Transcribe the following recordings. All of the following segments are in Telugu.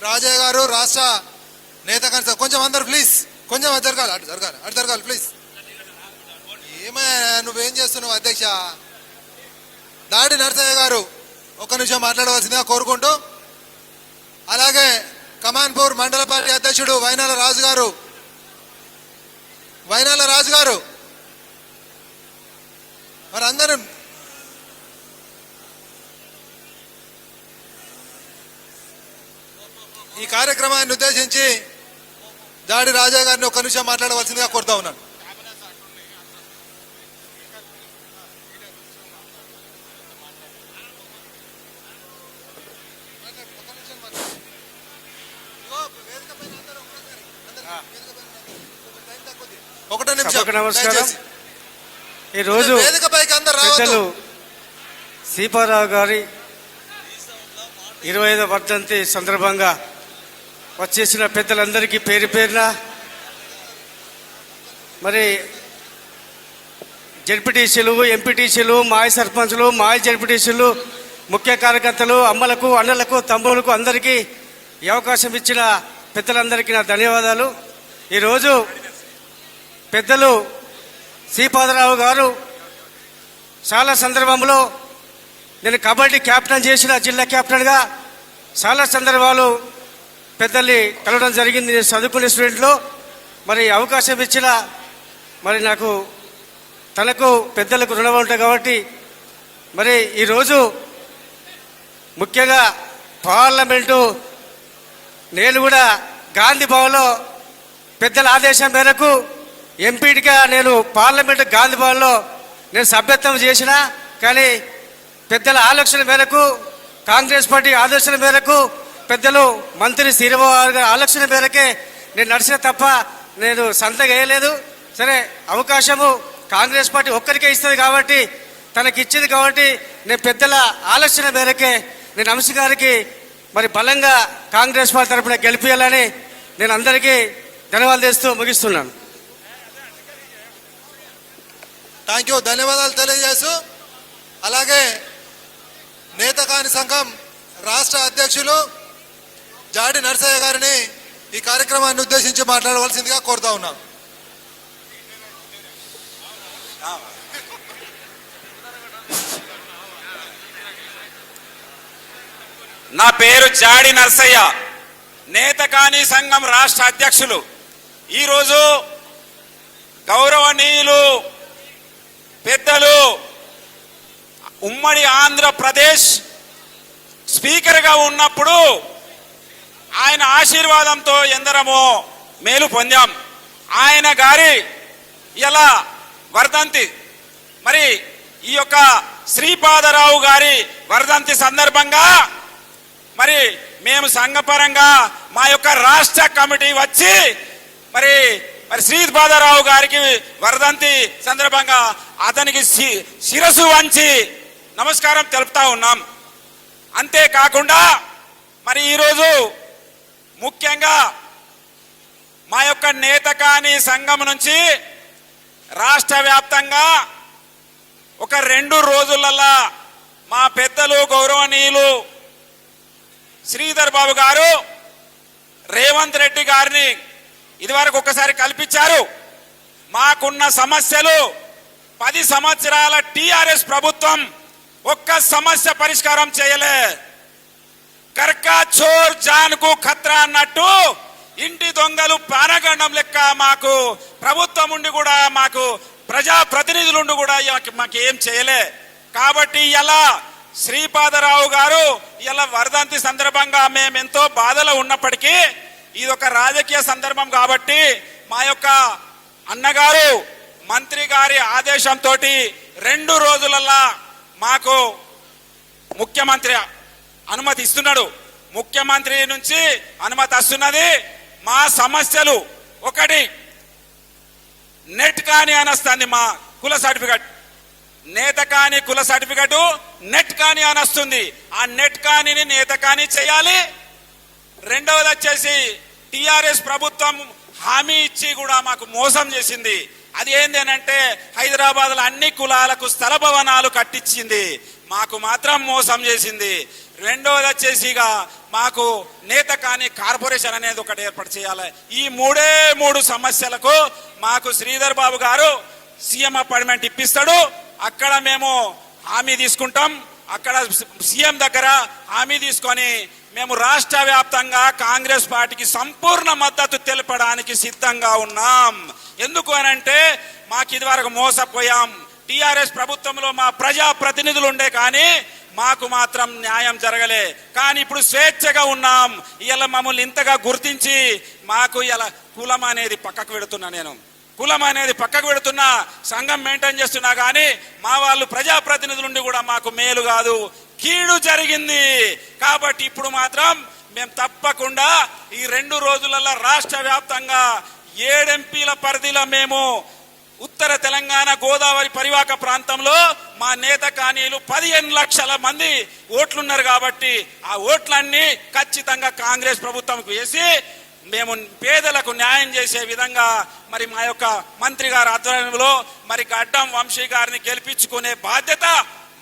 రాజయ్య గారు రాష్ట్ర నేత కన్సర్ కొంచెం అందరు ప్లీజ్ కొంచెం జరగాలి అటు జరగాలి ప్లీజ్. ఏమయ్యా నువ్వేం చేస్తున్నావు అధ్యక్ష? దాడి నరసయ్య గారు ఒక్క నిమిషం మాట్లాడవలసిందిగా కోరుకుంటూ, అలాగే కమాన్పూర్ మండల పార్టీ అధ్యక్షుడు వైనాల రాజు గారు మరి అందరూ ఈ కార్యక్రమాన్ని ఉద్దేశించి దాడి రాజా గారిని ఒక్క నిమిషం మాట్లాడవలసిందిగా కోరుతా ఉన్నాను. ఒకటో నిమిషం. నమస్కారం. ఈరోజు పెద్దలు సీపారావు గారి 25వ వర్ధంతి సందర్భంగా వచ్చేసిన పెద్దలందరికీ పేరు పేరున, మరి జడ్పీటీసీలు, ఎంపీటీసీలు, మాజీ సర్పంచులు, మాజీ జడ్పీటీసీలు, ముఖ్య కార్యకర్తలు, అమ్మలకు, అన్నలకు, తమ్ములకు అందరికీ ఈ అవకాశం ఇచ్చిన పెద్దలందరికీ నా ధన్యవాదాలు. ఈరోజు పెద్దలు శ్రీపాదరావు గారు చాలా సందర్భంలో, నేను కబడ్డీ క్యాప్టెన్ చేసిన జిల్లా క్యాప్టెన్గా చాలా సందర్భాలు పెద్దల్ని కలవడం జరిగింది. నేను చదువుకునే స్టూడెంట్లో మరి అవకాశం ఇచ్చిన మరి నాకు తనకు పెద్దలకు రుణం ఉంటాయి కాబట్టి, మరి ఈరోజు ముఖ్యంగా పార్లమెంటు నేను కూడా గాంధీ భవన్లో పెద్దల ఆదేశం మేరకు ఎంపీగా నేను పార్లమెంటు గాంధీ భవన్లో నేను సభ్యత్వం చేసిన, కానీ పెద్దల ఆలోచన మేరకు, కాంగ్రెస్ పార్టీ ఆలోచన మేరకు, పెద్దలు మంత్రి శ్రీరావు గారి ఆలోచన మేరకే నేను నడిచిన తప్ప నేను సంతగా వేయలేదు. సరే, అవకాశము కాంగ్రెస్ పార్టీ ఒక్కరికే ఇస్తుంది కాబట్టి, తనకి ఇచ్చింది కాబట్టి నేను పెద్దల ఆలోచన మేరకే నేను అంశ గారికి మరి బలంగా కాంగ్రెస్ పార్టీ తరఫున గెలిపించాలని నేను అందరికీ ధన్యవాదాలు చేస్తూ ముగిస్తున్నాను. థ్యాంక్ యూ, ధన్యవాదాలు తెలియజేస్తూ, అలాగే నేతకాని సంఘం రాష్ట్ర అధ్యక్షులు జాడి నరసయ్య గారిని ఈ కార్యక్రమాన్ని ఉద్దేశించి మాట్లాడవలసిందిగా కోరుతా ఉన్నాం. నా పేరు జాడి నరసయ్య, నేతకాని సంఘం రాష్ట్ర అధ్యక్షులు. ఈరోజు గౌరవనీయులు పెద్దలు ఉమ్మడి ఆంధ్రప్రదేశ్ స్పీకర్గా ఉన్నప్పుడు ఆయన ఆశీర్వాదంతో ఎందరమో మేలు పొందాం. ఆయన గారి ఇలా వర్ధంతి, మరి ఈ యొక్క శ్రీపాదరావు గారి వర్ధంతి సందర్భంగా మరి మేము సంఘపరంగా మా యొక్క రాష్ట్ర కమిటీ వచ్చి మరి శ్రీపాదరావు గారికి వర్ధంతి సందర్భంగా అతనికి శిరసు వంచి నమస్కారం తెలుపుతా ఉన్నాం. అంతేకాకుండా మరి ఈరోజు ముఖ్యంగా మా యొక్క నేతకాని సంఘం నుంచి రాష్ట్ర వ్యాప్తంగా ఒక 2 రోజులలో మా పెద్దలు గౌరవనీయులు శ్రీధర్ బాబు గారు రేవంత్ రెడ్డి గారిని ఇదివరకు ఒకసారి కల్పించారు. మాకున్న సమస్యలు 10 సంవత్సరాల టిఆర్ఎస్ ప్రభుత్వం ఒక్క సమస్య పరిష్కారం చేయలే. కర్కా చోర్ జాన్ కు ఖత్రా అన్నట్టు ఇంటి దొంగలు పానగండం లెక్క మాకు ప్రభుత్వం ఉండి కూడా, మాకు ప్రజా ప్రతినిధులుండి కూడా మాకు ఏం చేయలే. కాబట్టి ఇలా శ్రీపాదరావు గారు ఇలా వర్ధంతి సందర్భంగా మేము ఎంతో బాధలో ఉన్నప్పటికీ ఇది ఒక రాజకీయ సందర్భం కాబట్టి మా యొక్క అన్నగారు మంత్రి గారి ఆదేశంతో 2 రోజులల్లా మాకు ముఖ్యమంత్రి అనుమతి ఇస్తున్నాడు. ముఖ్యమంత్రి నుంచి అనుమతి వస్తున్నది. మా సమస్యలు ఒకటి, నెట్ కాని అని వస్తుంది మా కుల సర్టిఫికెట్, నేత కాని కుల సర్టిఫికెట్ నెట్ కాని అని వస్తుంది. ఆ నెట్ కాని నేత కాని చేయాలి. రెండవది వచ్చేసి టిఆర్ఎస్ ప్రభుత్వం హామీ ఇచ్చి కూడా మాకు మోసం చేసింది. అది ఏంది అని అంటే హైదరాబాద్లో అన్ని కులాలకు స్థల భవనాలు కట్టించింది, మాకు మాత్రం మోసం చేసింది. రెండోది వచ్చేసిగా మాకు నేత కాని కార్పొరేషన్ అనేది ఒకటి ఏర్పాటు చేయాలి. ఈ మూడు సమస్యలకు మాకు శ్రీధర్ బాబు గారు సీఎం అపాయింట్మెంట్ ఇప్పిస్తాడు. అక్కడ మేము హామీ తీసుకుంటాం. అక్కడ సీఎం దగ్గర హామీ తీసుకొని మేము రాష్ట్ర వ్యాప్తంగా కాంగ్రెస్ పార్టీకి సంపూర్ణ మద్దతు తెలపడానికి సిద్ధంగా ఉన్నాం. ఎందుకు అనంటే మాకు ఇదివరకు మోసపోయాం. టిఆర్ఎస్ ప్రభుత్వంలో మా ప్రజా ప్రతినిధులు ఉండే కానీ మాకు మాత్రం న్యాయం జరగలే. కానీ ఇప్పుడు స్వేచ్ఛగా ఉన్నాం. ఇలా మమ్మల్ని ఇంతగా గుర్తించి మాకు ఇలా కులం అనేది పక్కకు పెడుతున్నా, నేను కులం అనేది పక్కకు పెడుతున్నా, సంఘం మెయింటైన్ చేస్తున్నా. కానీ మా వాళ్ళు ప్రజాప్రతినిధుల నుండి కూడా మాకు మేలు కాదు, కీడు జరిగింది. కాబట్టి ఇప్పుడు మాత్రం మేము తప్పకుండా ఈ 2 రోజులలో రాష్ట్ర వ్యాప్తంగా 7 ఎంపీల పరిధిలో మేము ఉత్తర తెలంగాణ గోదావరి పరివాహక ప్రాంతంలో మా నేత కానీలు 15 లక్షల మంది ఓట్లున్నారు. కాబట్టి ఆ ఓట్లన్నీ ఖచ్చితంగా కాంగ్రెస్ ప్రభుత్వంకు వేసి మేము పేదలకు న్యాయం చేసే విధంగా మరి మా యొక్క మంత్రి గారి ఆధ్వర్యంలో మరి గడ్డం వంశీ గారిని గెలిపించుకునే బాధ్యత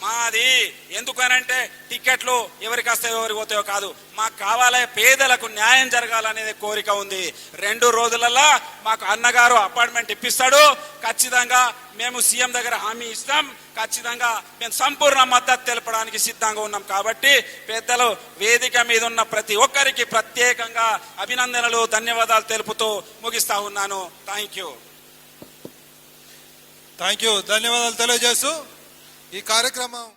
మాది. ఎందుకనంటే టికెట్లు ఎవరికి వస్తాయో ఎవరికి పోతాయో కాదు, మాకు కావాలే పేదలకు న్యాయం జరగాలనేది కోరిక ఉంది. 2 రోజులలో మాకు అన్నగారు అపాయింట్మెంట్ ఇప్పిస్తాడు. ఖచ్చితంగా మేము సీఎం దగ్గర హామీ ఇస్తాం. ఖచ్చితంగా మేము సంపూర్ణ మద్దతు తెలపడానికి సిద్ధంగా ఉన్నాం. కాబట్టి పెద్దలు వేదిక మీద ఉన్న ప్రతి ఒక్కరికి ప్రత్యేకంగా అభినందనలు, ధన్యవాదాలు తెలుపుతూ ముగిస్తా ఉన్నాను. Thank you. ధన్యవాదాలు తెలియజేస్తూ ఈ కార్యక్రమం